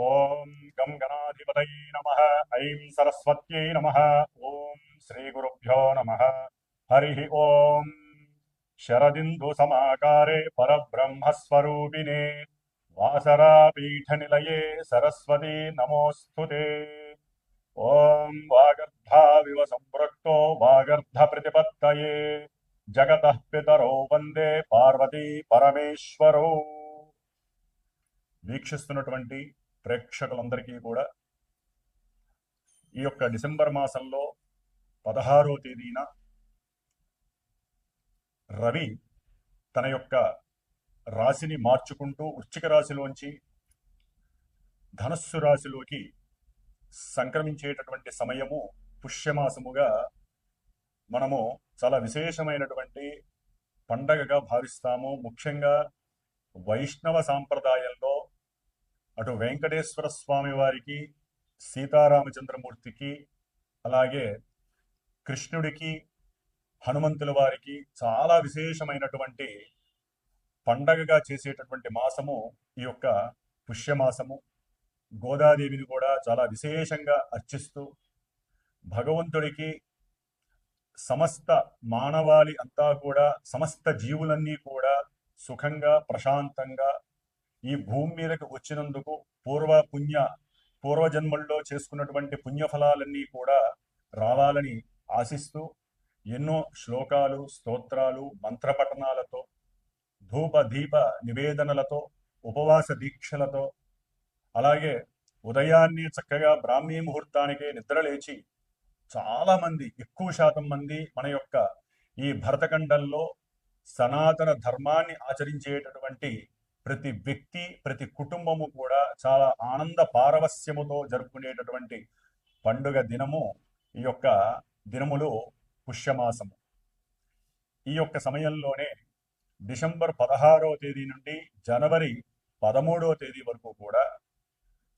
ఓం గం గణాధిపతయే నమః. ఐం సరస్వత్యై నమః. ఓం శ్రీ గురుభ్యో నమః. హరి ఓం. శరదిందు సమాకారే పరబ్రహ్మస్వరూపిణే వాసరాపీఠ నిలయే సరస్వతీ నమోస్తుతే. ఓం వాగర్ధావివ సంపృక్తో వాగర్ధ ప్రతిపత్తయే జగతః పితరో వందే పార్వతీ పరమేశ్వరో. వీక్షిస్తున్నటువంటి ప్రేక్షకులందరికీ కూడా ఈ యొక్క డిసెంబర్ మాసంలో 16వ తేదీన రవి తన యొక్క రాశిని మార్చుకుంటూ వృశ్చిక రాశిలోంచి ధనస్సు రాశిలోకి సంక్రమించేటటువంటి సమయము పుష్యమాసముగా మనము చాలా విశేషమైనటువంటి పండగగా భావిస్తాము. ముఖ్యంగా వైష్ణవ సాంప్రదాయంలో అటు వెంకటేశ్వర స్వామి వారికి, సీతారామచంద్రమూర్తికి, అలాగే కృష్ణుడికి, హనుమంతుల వారికి చాలా విశేషమైనటువంటి పండగగా చేసేటటువంటి మాసము ఈ యొక్క పుష్యమాసము. గోదాదేవిని కూడా చాలా విశేషంగా అర్చిస్తూ భగవంతుడికి సమస్త మానవాళి అంతా కూడా, సమస్త జీవులన్నీ కూడా సుఖంగా ప్రశాంతంగా ఈ భూమి మీదకి వచ్చినందుకు పూర్వజన్మల్లో చేసుకున్నటువంటి పుణ్యఫలాలన్నీ కూడా రావాలని ఆశిస్తూ ఎన్నో శ్లోకాలు, స్తోత్రాలు, మంత్రపఠనాలతో, ధూప దీప నివేదనలతో, ఉపవాస దీక్షలతో, అలాగే ఉదయాన్నే చక్కగా బ్రాహ్మీ ముహూర్తానికే నిద్రలేచి చాలా మంది, ఎక్కువ శాతం మంది మన యొక్క ఈ భరతఖండంలో సనాతన ధర్మాన్ని ఆచరించేటటువంటి ప్రతి వ్యక్తి, ప్రతి కుటుంబము కూడా చాలా ఆనంద పారవస్యముతో జరుపుకునేటటువంటి పండుగ దినము ఈ యొక్క దినములు పుష్యమాసము. ఈ యొక్క సమయంలోనే డిసెంబర్ 16వ తేదీ నుండి జనవరి 13వ తేదీ వరకు కూడా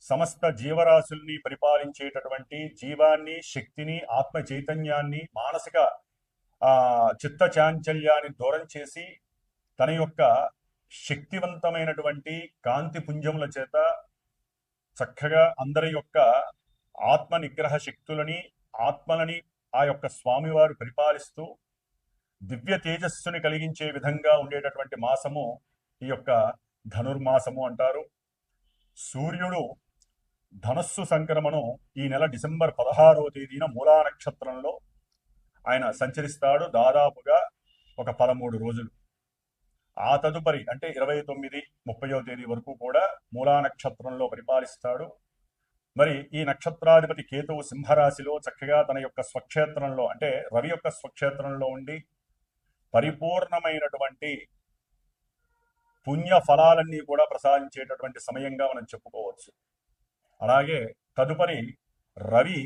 సమస్త జీవరాశుల్ని పరిపాలించేటటువంటి జీవాన్ని, శక్తిని, ఆత్మ చైతన్యాన్ని, మానసిక చిత్త చాంచల్యాన్ని దూరం చేసి తన యొక్క శక్తివంతమైనటువంటి కాంతి పుంజముల చేత చక్కగా అందరి యొక్క ఆత్మ నిగ్రహ శక్తులని, ఆత్మలని ఆ యొక్క స్వామివారు పరిపాలిస్తూ దివ్య తేజస్సుని కలిగించే విధంగా ఉండేటటువంటి మాసము ఈ యొక్క ధనుర్మాసము అంటారు. సూర్యుడు ధనస్సు సంక్రమణం ఈ నెల డిసెంబర్ 16వ తేదీన మూలా నక్షత్రంలో ఆయన సంచరిస్తాడు. దాదాపుగా ఒక 13 రోజులు. ఆ తదుపరి అంటే 29, 30వ తేదీ వరకు కూడా మూలా నక్షత్రంలో పరిపాలిస్తాడు. మరి ఈ నక్షత్రాధిపతి కేతువు సింహరాశిలో చక్కగా తన యొక్క స్వక్షేత్రంలో, అంటే రవి యొక్క స్వక్షేత్రంలో ఉండి పరిపూర్ణమైనటువంటి పుణ్య ఫలాలన్నీ కూడా ప్రసాదించేటటువంటి సమయంగా మనం చెప్పుకోవచ్చు. అలాగే తదుపరి రవి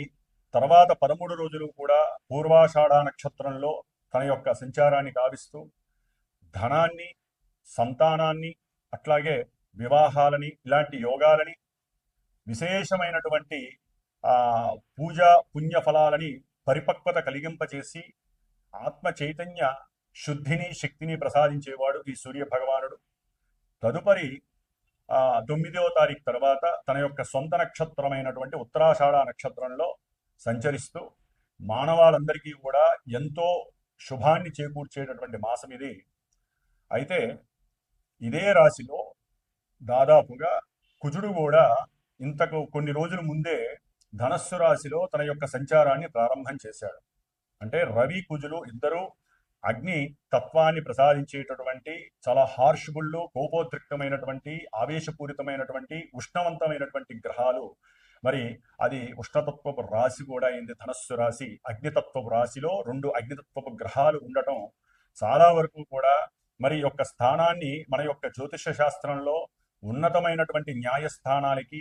తర్వాత 13 రోజులు కూడా పూర్వాషాఢ నక్షత్రంలో తన యొక్క సంచారాన్ని గావిస్తూ ధనాన్ని, సంతానాన్ని, అట్లాగే వివాహాలని, ఇలాంటి యోగాలని, విశేషమైనటువంటి పూజా పుణ్యఫలాలని పరిపక్వత కలిగింపచేసి ఆత్మ చైతన్య శుద్ధిని, శక్తిని ప్రసాదించేవాడు ఈ సూర్య భగవానుడు. తదుపరి 9వ తారీఖు తర్వాత తన యొక్క సొంత నక్షత్రమైనటువంటి ఉత్తరాషాఢ నక్షత్రంలో సంచరిస్తూ మానవాళందరికీ కూడా ఎంతో శుభాన్ని చేకూర్చేటటువంటి మాసం ఇది. అయితే ఇదే రాశిలో దాదాపుగా కుజుడు కూడా ఇంతకు కొన్ని రోజుల ముందే ధనస్సు రాశిలో తన యొక్క సంచారాన్ని ప్రారంభం చేశాడు. అంటే రవి, కుజులు ఇద్దరు అగ్ని తత్వాన్ని ప్రసాదించేటటువంటి చాలా హార్ష్బుళ్ళు, కోపోద్రిక్తమైనటువంటి, ఆవేశపూరితమైనటువంటి, ఉష్ణవంతమైనటువంటి గ్రహాలు. మరి అది ఉష్ణతత్వపు రాశి కూడా అయింది ధనస్సు రాశి. అగ్నితత్వపు రాశిలో 2 అగ్నితత్వపు గ్రహాలు ఉండటం చాలా వరకు కూడా మరి యొక్క స్థానాన్ని మన యొక్క జ్యోతిష శాస్త్రంలో ఉన్నతమైనటువంటి న్యాయస్థానాలకి,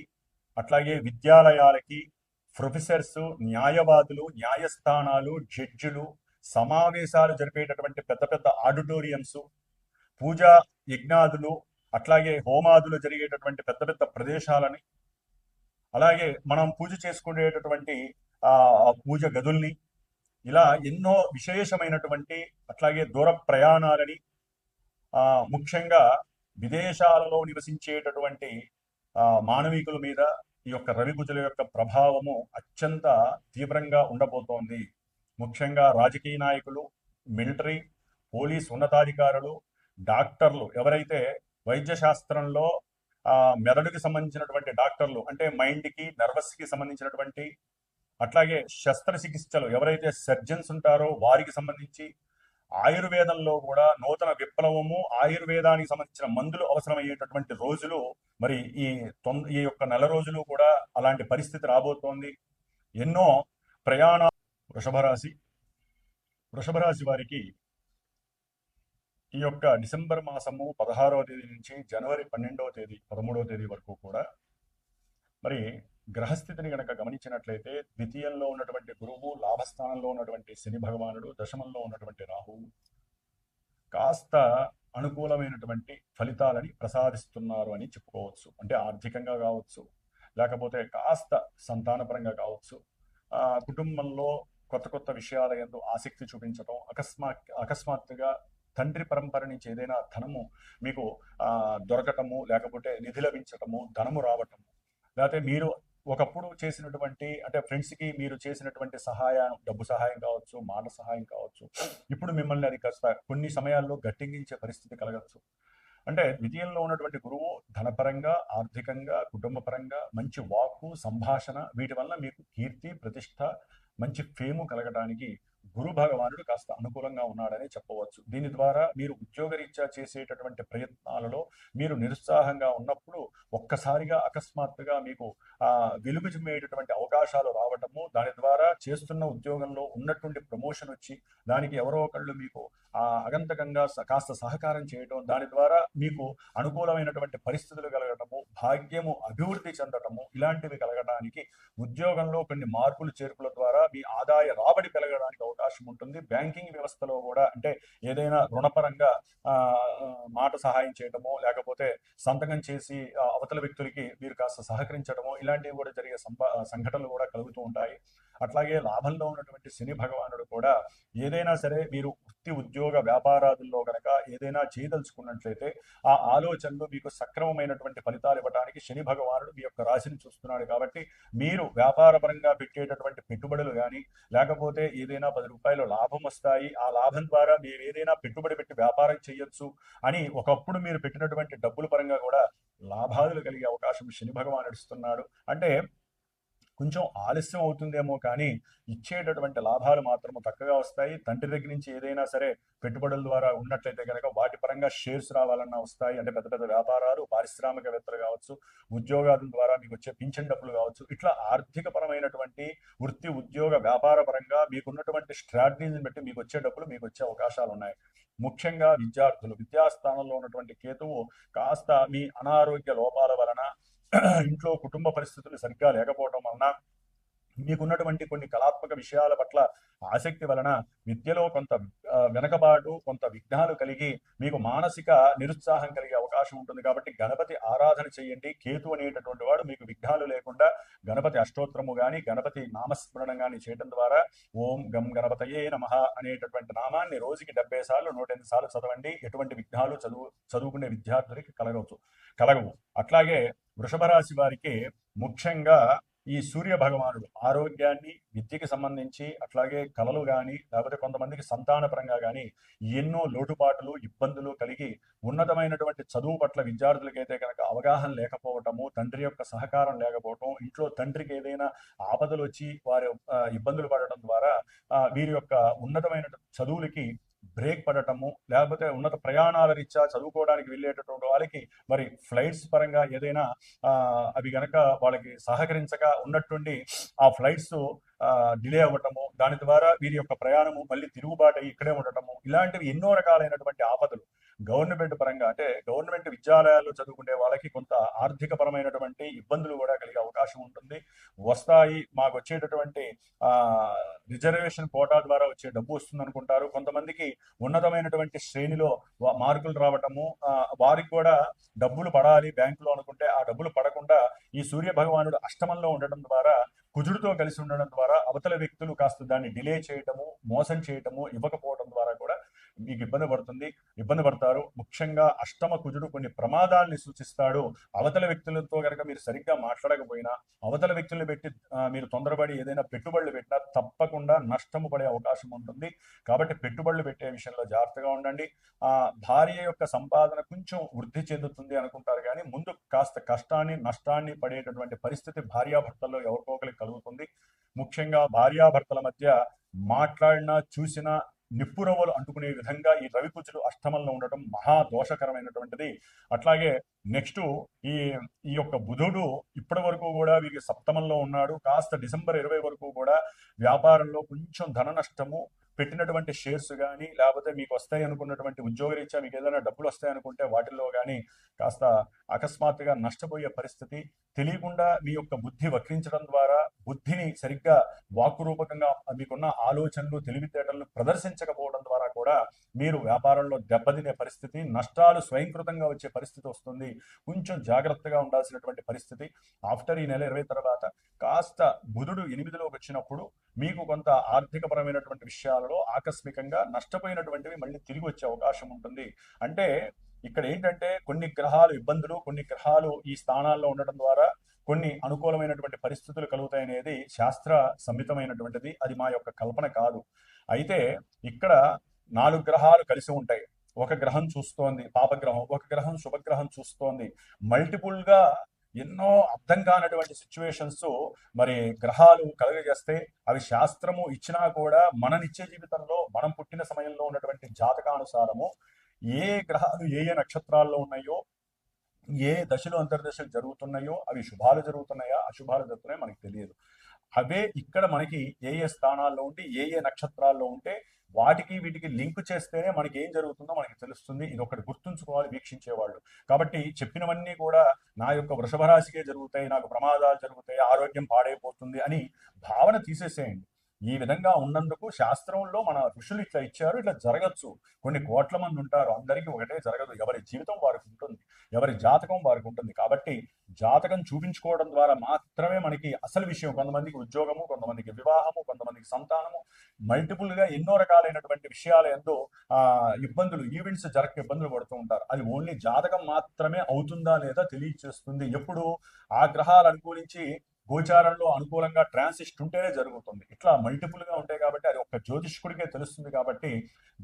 అట్లాగే విద్యాలయాలకి, ప్రొఫెసర్స్, న్యాయవాదులు, న్యాయస్థానాలు, జడ్జిలు, సమావేశాలు జరిపేటటువంటి పెద్ద పెద్ద ఆడిటోరియంస్, పూజా యజ్ఞాదులు, అట్లాగే హోమాదులు జరిగేటటువంటి పెద్ద పెద్ద ప్రదేశాలని, అలాగే మనం పూజ చేసుకునేటటువంటి పూజ గదుల్ని, ఇలా ఎన్నో విశేషమైనటువంటి, అట్లాగే దూర ప్రయాణాలని, ముఖ్యంగా విదేశాలలో నివసించేటటువంటి మానవికుల మీద, ఈ యొక్క రవి కుజుల యొక్క ప్రభావము అత్యంత తీవ్రంగా ఉండబోతోంది. ముఖ్యంగా రాజకీయ నాయకులు, మిలిటరీ, పోలీస్ ఉన్నతాధికారులు, డాక్టర్లు, ఎవరైతే వైద్య శాస్త్రంలో మెదడుకి సంబంధించినటువంటి డాక్టర్లు, అంటే మైండ్కి, నర్వస్కి సంబంధించినటువంటి, అట్లాగే శస్త్రచికిత్సలు ఎవరైతే సర్జన్స్ ఉంటారో వారికి సంబంధించి, ఆయుర్వేదంలో కూడా నూతన విప్లవము, ఆయుర్వేదానికి సంబంధించిన మందులు అవసరమయ్యేటటువంటి రోజులు మరి ఈ యొక్క నెల రోజులు కూడా అలాంటి పరిస్థితి రాబోతోంది. ఎన్నో ప్రయాణ వృషభ రాశి వారికి ఈ యొక్క డిసెంబర్ మాసము 16వ తేదీ నుంచి జనవరి 12వ తేదీ 13వ తేదీ వరకు కూడా మరి గ్రహస్థితిని గనక గమనించినట్లయితే ద్వితీయంలో ఉన్నటువంటి గురువు, లాభస్థానంలో ఉన్నటువంటి శని భగవానుడు, దశమంలో ఉన్నటువంటి రాహువు కాస్త అనుకూలమైనటువంటి ఫలితాలని ప్రసాదిస్తున్నారు అని చెప్పుకోవచ్చు. అంటే ఆర్థికంగా కావచ్చు, లేకపోతే కాస్త సంతానపరంగా కావచ్చు, కుటుంబంలో కొత్త కొత్త విషయాల యందు ఆసక్తి చూపించడం, అకస్మాత్తుగా తండ్రి పరంపర నుంచి ఏదైనా ధనము మీకు దొరకటము, లేకపోతే నిధి లభించటము, ధనము రావటము, లేకపోతే మీరు ఒకప్పుడు చేసినటువంటి, అంటే ఫ్రెండ్స్కి మీరు చేసినటువంటి సహాయం, డబ్బు సహాయం కావచ్చు, మాట సహాయం కావచ్చు, ఇప్పుడు మిమ్మల్ని అది కాస్త కొన్ని సమయాల్లో గట్టెంగించే పరిస్థితి కలగచ్చు. అంటే ద్వితీయంలో ఉన్నటువంటి గురువు ధనపరంగా, ఆర్థికంగా, కుటుంబ పరంగా మంచి వాక్కు, సంభాషణ, వీటి వల్ల మీకు కీర్తి, ప్రతిష్ట, మంచి ఫేము కలగడానికి గురు భగవానుడు కాస్త అనుకూలంగా ఉన్నాడని చెప్పవచ్చు. దీని ద్వారా మీరు ఉద్యోగరీత్యా చేసేటటువంటి ప్రయత్నాలలో మీరు నిరుత్సాహంగా ఉన్నప్పుడు ఒక్కసారిగా అకస్మాత్తుగా మీకు వెలుగు చిమ్మేటటువంటి అవకాశాలు రావటము, దాని ద్వారా చేస్తున్న ఉద్యోగంలో ఉన్నటువంటి ప్రమోషన్ వచ్చి దానికి ఎవరో ఒకళ్ళు మీకు అగంతకంగా కాస్త సహకారం చేయటం, దాని ద్వారా మీకు అనుకూలమైనటువంటి పరిస్థితులు కలగటము, భాగ్యము అభివృద్ధి చెందటము, ఇలాంటివి కలగడానికి, ఉద్యోగంలో కొన్ని మార్పులు చేర్పుల ద్వారా మీ ఆదాయ రాబడి పెరగడానికి అవకాశం ఉంటుంది. బ్యాంకింగ్ వ్యవస్థలో కూడా, అంటే ఏదైనా రుణపరంగా మాట సహాయం చేయటము, లేకపోతే సంతకం చేసి అవతల వ్యక్తులకి మీరు కాస్త సహకరించడము, ఇలాంటివి కూడా జరిగే సంఘటనలు కూడా కలుగుతూ ఉంటాయి. అట్లాగే లాభంలో ఉన్నటువంటి శని భగవానుడు కూడా ఏదైనా సరే మీరు వృత్తి, ఉద్యోగ, వ్యాపారాదుల్లో కనుక ఏదైనా చేయదలుచుకున్నట్లయితే ఆ ఆలోచనలు మీకు సక్రమమైనటువంటి ఫలితాలు ఇవ్వడానికి శని భగవానుడు మీ యొక్క రాశిని చూస్తున్నాడు. కాబట్టి మీరు వ్యాపారపరంగా పెట్టేటటువంటి పెట్టుబడులు కానీ, లేకపోతే ఏదైనా 10 రూపాయలు లాభం వస్తాయి, ఆ లాభం ద్వారా మీరు ఏదైనా పెట్టుబడి పెట్టి వ్యాపారం చేయొచ్చు అని ఒకప్పుడు మీరు పెట్టినటువంటి డబ్బుల పరంగా కూడా లాభాలు కలిగే అవకాశం శని భగవానుడు ఇస్తున్నాడు. అంటే కొంచెం ఆలస్యం అవుతుందేమో కానీ ఇచ్చేటటువంటి లాభాలు మాత్రము తక్కువగా వస్తాయి. తండ్రి దగ్గర నుంచి ఏదైనా సరే పెట్టుబడుల ద్వారా ఉన్నట్లయితే కనుక వాటి పరంగా షేర్స్ రావాలన్నా వస్తాయి. అంటే పెద్ద పెద్ద వ్యాపారాలు, పారిశ్రామికవేత్తలు కావచ్చు, ఉద్యోగాల ద్వారా మీకు వచ్చే పింఛన్ డబ్బులు కావచ్చు, ఇట్లా ఆర్థిక పరమైనటువంటి వృత్తి, ఉద్యోగ, వ్యాపార పరంగా మీకున్నటువంటి స్ట్రాటజీని బట్టి మీకు వచ్చే డబ్బులు మీకు వచ్చే అవకాశాలు ఉన్నాయి. ముఖ్యంగా విద్యార్థులు, విద్యాస్థానంలో ఉన్నటువంటి కేతువు కాస్త మీ అనారోగ్య లోపాల వలన, ఇంట్లో కుటుంబ పరిస్థితులు సరిగ్గా లేకపోవడం వలన, మీకున్నటువంటి కొన్ని కళాత్మక విషయాల పట్ల ఆసక్తి వలన విద్యలో కొంత వెనకబాటు, కొంత విఘ్నాలు కలిగి మీకు మానసిక నిరుత్సాహం కలిగే అవకాశం ఉంటుంది. కాబట్టి గణపతి ఆరాధన చేయండి. కేతు అనేటటువంటి వాడు మీకు విఘ్నాలు లేకుండా గణపతి అష్టోత్తరము కానీ, గణపతి నామస్మరణం కానీ చేయడం ద్వారా ఓం గం గణపతయే నమః అనేటటువంటి నామాన్ని రోజుకి 70 సార్లు 108 సార్లు చదవండి. ఎటువంటి విఘ్నాలు చదువుకునే విద్యార్థులకి కలగవు. అట్లాగే వృషభ రాశి వారికి ముఖ్యంగా ఈ సూర్య భగవానుడు ఆరోగ్యాన్ని, విద్యకి సంబంధించి, అట్లాగే కళలు కానీ, లేకపోతే కొంతమందికి సంతానపరంగా కానీ ఎన్నో లోటుపాట్లు, ఇబ్బందులు కలిగి ఉన్నతమైనటువంటి చదువు పట్ల విద్యార్థులకైతే కనుక అవగాహన లేకపోవటము, తండ్రి యొక్క సహకారం లేకపోవటం, ఇంట్లో తండ్రికి ఏదైనా ఆపదలు వచ్చి వారు ఇబ్బందులు పడటం ద్వారా వీరి యొక్క ఉన్నతమైన చదువులకి బ్రేక్ పడటము, లేకపోతే ఉన్నత ప్రయాణాల రీత్యా చదువుకోవడానికి వెళ్ళేటటువంటి వాళ్ళకి మరి ఫ్లైట్స్ పరంగా ఏదైనా అవి గనక వాళ్ళకి సహకరించక ఉన్నట్టుండి ఆ ఫ్లైట్స్ డిలే అవ్వటము, దాని ద్వారా వీరి యొక్క ప్రయాణము మళ్ళీ తిరుగుబాటు ఇక్కడే ఉండటము, ఇలాంటివి ఎన్నో రకాలైనటువంటి ఆపదలు గవర్నమెంట్ పరంగా, అంటే గవర్నమెంట్ విద్యాలయాల్లో చదువుకునే వాళ్ళకి కొంత ఆర్థిక పరమైనటువంటి ఇబ్బందులు కూడా కలిగే అవకాశం ఉంటుంది. వస్తాయి, మాకు వచ్చేటటువంటి రిజర్వేషన్ కోటా ద్వారా వచ్చే డబ్బు వస్తుంది అనుకుంటారు. కొంతమందికి ఉన్నతమైనటువంటి శ్రేణిలో మార్కులు రావటము, వారికి కూడా డబ్బులు పడాలి బ్యాంకులో అనుకుంటే ఆ డబ్బులు పడకుండా ఈ సూర్య భగవానుడు అష్టమంలో ఉండటం ద్వారా, కుజుడితో కలిసి ఉండడం ద్వారా అవతల వ్యక్తులు కాస్త దాన్ని డిలే చేయటము, మోసం చేయటము, ఇవ్వకపోవడం ద్వారా కూడా మీకు ఇబ్బంది పడతారు. ముఖ్యంగా అష్టమ కుజుడు కొన్ని ప్రమాదాల్ని సూచిస్తాడు. అవతల వ్యక్తులతో కనుక మీరు సరిగ్గా మాట్లాడకపోయినా, అవతల వ్యక్తుల్ని పెట్టి మీరు తొందరపడి ఏదైనా పెట్టుబడులు పెట్టినా తప్పకుండా నష్టము పడే అవకాశం ఉంటుంది. కాబట్టి పెట్టుబడులు పెట్టే విషయంలో జాగ్రత్తగా ఉండండి. భార్య యొక్క సంపాదన కొంచెం వృద్ధి చెందుతుంది అనుకుంటారు, కానీ ముందు కాస్త కష్టాన్ని నష్టాన్ని పడేటటువంటి పరిస్థితి భార్యాభర్తల్లో ఎవరికో ఒకరికి కలుగుతుంది. ముఖ్యంగా భార్యాభర్తల మధ్య మాట్లాడినా చూసినా నిప్పురవ్వలు అంటుకునే విధంగా ఈ రవికుజులు అష్టమంలో ఉండటం మహా దోషకరమైనటువంటిది. అట్లాగే నెక్స్ట్ ఈ ఈ యొక్క బుధుడు ఇప్పటి వరకు కూడా వీరికి సప్తమంలో ఉన్నాడు. కాస్త డిసెంబర్ 20 వరకు కూడా వ్యాపారంలో కొంచెం ధన నష్టము, పెట్టినటువంటి షేర్స్ కానీ, లేకపోతే మీకు వస్తాయి అనుకున్నటువంటి ఉద్యోగరీత్యా మీకు ఏదైనా డబ్బులు వస్తాయి అనుకుంటే వాటిల్లో కానీ కాస్త అకస్మాత్తుగా నష్టపోయే పరిస్థితి. తెలియకుండా మీ యొక్క బుద్ధి వక్రించడం ద్వారా, బుద్ధిని సరిగ్గా వాక్కురూపకంగా మీకున్న ఆలోచనలు తెలివితేటలను ప్రదర్శించకపోవడం ద్వారా కూడా మీరు వ్యాపారంలో దెబ్బతినే పరిస్థితి, నష్టాలు స్వయంకృతంగా వచ్చే పరిస్థితి వస్తుంది. కొంచెం జాగ్రత్తగా ఉండాల్సినటువంటి పరిస్థితి. ఆఫ్టర్ ఈ నెల 20 తర్వాత కాస్త బుధుడు 8లోకి వచ్చినప్పుడు మీకు కొంత ఆర్థికపరమైనటువంటి విషయాలలో ఆకస్మికంగా నష్టపోయినటువంటివి మళ్ళీ తిరిగి వచ్చే అవకాశం ఉంటుంది. అంటే ఇక్కడ ఏంటంటే కొన్ని గ్రహాలు ఇబ్బందులు, కొన్ని గ్రహాలు ఈ స్థానాల్లో ఉండడం ద్వారా కొన్ని అనుకూలమైనటువంటి పరిస్థితులు కలుగుతాయనేది శాస్త్ర సంహితమైనటువంటిది. అది మా యొక్క కల్పన కాదు. అయితే ఇక్కడ 4 గ్రహాలు కలిసి ఉంటాయి. ఒక గ్రహం చూస్తోంది పాపగ్రహం, ఒక గ్రహం శుభగ్రహం చూస్తోంది. మల్టిపుల్ గా ఎన్నో అర్థం కానటువంటి సిచ్యువేషన్స్ మరి గ్రహాలు కలుగజేస్తే అవి శాస్త్రము ఇచ్చినా కూడా మన నిత్య జీవితంలో మనం పుట్టిన సమయంలో ఉన్నటువంటి జాతకానుసారము ఏ గ్రహాలు ఏ నక్షత్రాల్లో ఉన్నాయో, ఏ దశలు అంతర్దశలు జరుగుతున్నాయో, అవి శుభాలు జరుగుతున్నాయా అశుభాలు జరుగుతున్నాయో మనకి తెలియదు. అవే ఇక్కడ మనకి ఏ స్థానాల్లో ఉండి ఏ నక్షత్రాల్లో ఉంటే వాటికి వీటికి లింక్ చేస్తేనే మనకి ఏం జరుగుతుందో మనకి తెలుస్తుంది. ఇది ఒకటి గుర్తుంచుకోవాలి వీక్షించేవాళ్ళు. కాబట్టి చెప్పినవన్నీ కూడా నా యొక్క వృషభ రాశికే జరుగుతాయి, నాకు ప్రమాదాలు జరుగుతాయి, ఆరోగ్యం పాడైపోతుంది అని భావన తీసేసేయండి. ఈ విధంగా ఉన్నందుకు శాస్త్రంలో మన ఋషులు ఇట్లా ఇచ్చారు, ఇట్లా జరగచ్చు. కొన్ని కోట్ల మంది ఉంటారు, అందరికీ ఒకటే జరగదు. ఎవరి జీవితం వారికి ఉంటుంది, ఎవరి జాతకం వారికి ఉంటుంది. కాబట్టి జాతకం చూపించుకోవడం ద్వారా మాత్రమే మనకి అసలు విషయం. కొంతమందికి ఉద్యోగము, కొంతమందికి వివాహము, కొంతమందికి సంతానము, మల్టిపుల్ గా ఎన్నో రకాలైనటువంటి విషయాలు ఎంతో ఇబ్బందులు, ఈవెంట్స్ జరగక ఇబ్బందులు పడుతూ ఉంటారు. అది ఓన్లీ జాతకం మాత్రమే అవుతుందా లేదా తెలియచేస్తుంది. ఎప్పుడు ఆ గ్రహాలు అనుకూలించి గోచారంలో అనుకూలంగా ట్రాన్సిస్ట్ ఉంటేనే జరుగుతుంది. ఇట్లా మల్టిపుల్ గా ఉంటాయి కాబట్టి అది ఒక్క జ్యోతిష్కుడికే తెలుస్తుంది. కాబట్టి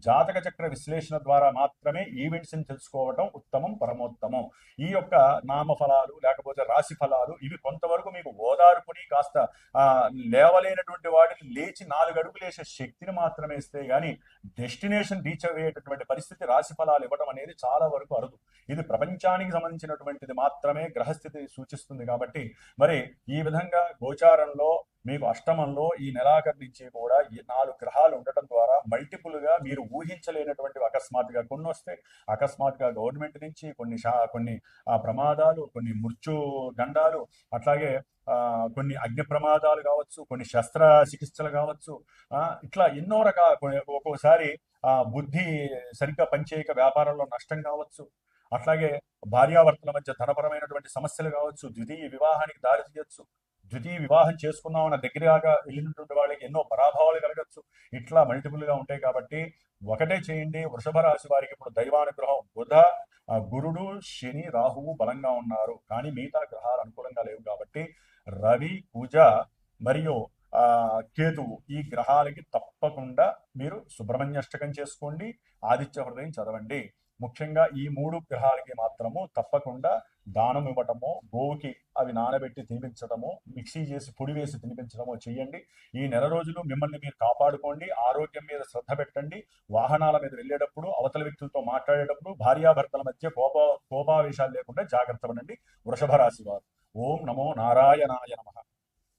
జాతక చక్ర విశ్లేషణ ద్వారా మాత్రమే ఈవెంట్స్ ని తెలుసుకోవడం ఉత్తమం, పరమోత్తమం. ఈ యొక్క నామఫలాలు లేకపోతే రాశి ఫలాలు ఇవి కొంతవరకు మీకు ఓదార్పుని, కాస్త లేవలేనటువంటి వాటిని లేచి 4 అడుగులు వేసే శక్తిని మాత్రమే ఇస్తే గానీ డెస్టినేషన్ రీచ్ అయ్యేటటువంటి పరిస్థితి రాశి ఫలాలు ఇవ్వడం అనేది చాలా వరకు అరుదు. ఇది ప్రపంచానికి సంబంధించినటువంటిది మాత్రమే గ్రహస్థితి సూచిస్తుంది. కాబట్టి మరి ఈ విధంగా గోచారంలో మీకు అష్టమంలో ఈ నెలాఖరు నుంచి కూడా ఈ 4 గ్రహాలు ఉండటం ద్వారా మల్టిపుల్ గా మీరు ఊహించలేనటువంటి అకస్మాత్తుగా కొన్ని వస్తే, అకస్మాత్తుగా గవర్నమెంట్ నుంచి కొన్ని ప్రమాదాలు, కొన్ని మృత్యు గండాలు, అట్లాగే కొన్ని అగ్ని ప్రమాదాలు కావచ్చు, కొన్ని శస్త్ర చికిత్సలు కావచ్చు, ఇట్లా ఎన్నో రకాల, ఒక్కోసారి బుద్ధి సరిగ్గా పనిచేయక వ్యాపారంలో నష్టం కావచ్చు, అట్లాగే భార్యాభర్తల మధ్య ధనపరమైనటువంటి సమస్యలు కావచ్చు, ద్వితీయ వివాహానికి దారి తీయచ్చు, ద్వితీయ వివాహం చేసుకున్నామన్న దగ్గరగా వెళ్ళినటువంటి వాళ్ళకి ఎన్నో పరాభావాలు కలగచ్చు. ఇట్లా మల్టిపుల్ గా ఉంటాయి. కాబట్టి ఒకటే చేయండి. వృషభ రాశి వారికి ఇప్పుడు దైవానుగ్రహం బుధ, గురుడు, శని, రాహువు బలంగా ఉన్నారు, కానీ మిగతా గ్రహాలు అనుకూలంగా లేవు. కాబట్టి రవి, కుజ మరియు కేతువు ఈ గ్రహాలకి తప్పకుండా మీరు సుబ్రహ్మణ్యాష్టకం చేసుకోండి, ఆదిత్య హృదయం చదవండి. ముఖ్యంగా ఈ 3 గ్రహాలకి మాత్రము తప్పకుండా దానం ఇవ్వటము, గోవుకి అవి నానబెట్టి తినిపించడము, మిక్సీ చేసి పొడి వేసి తినిపించడము చేయండి. ఈ నెల రోజులు మిమ్మల్ని మీరు కాపాడుకోండి, ఆరోగ్యం మీద శ్రద్ధ పెట్టండి. వాహనాల మీద వెళ్ళేటప్పుడు, అవతల వ్యక్తులతో మాట్లాడేటప్పుడు భార్యాభర్తల మధ్య కోపావేశాలు లేకుండా జాగ్రత్త పడండి వృషభ రాశి వారు. ఓం నమో నారాయణాయ నమః.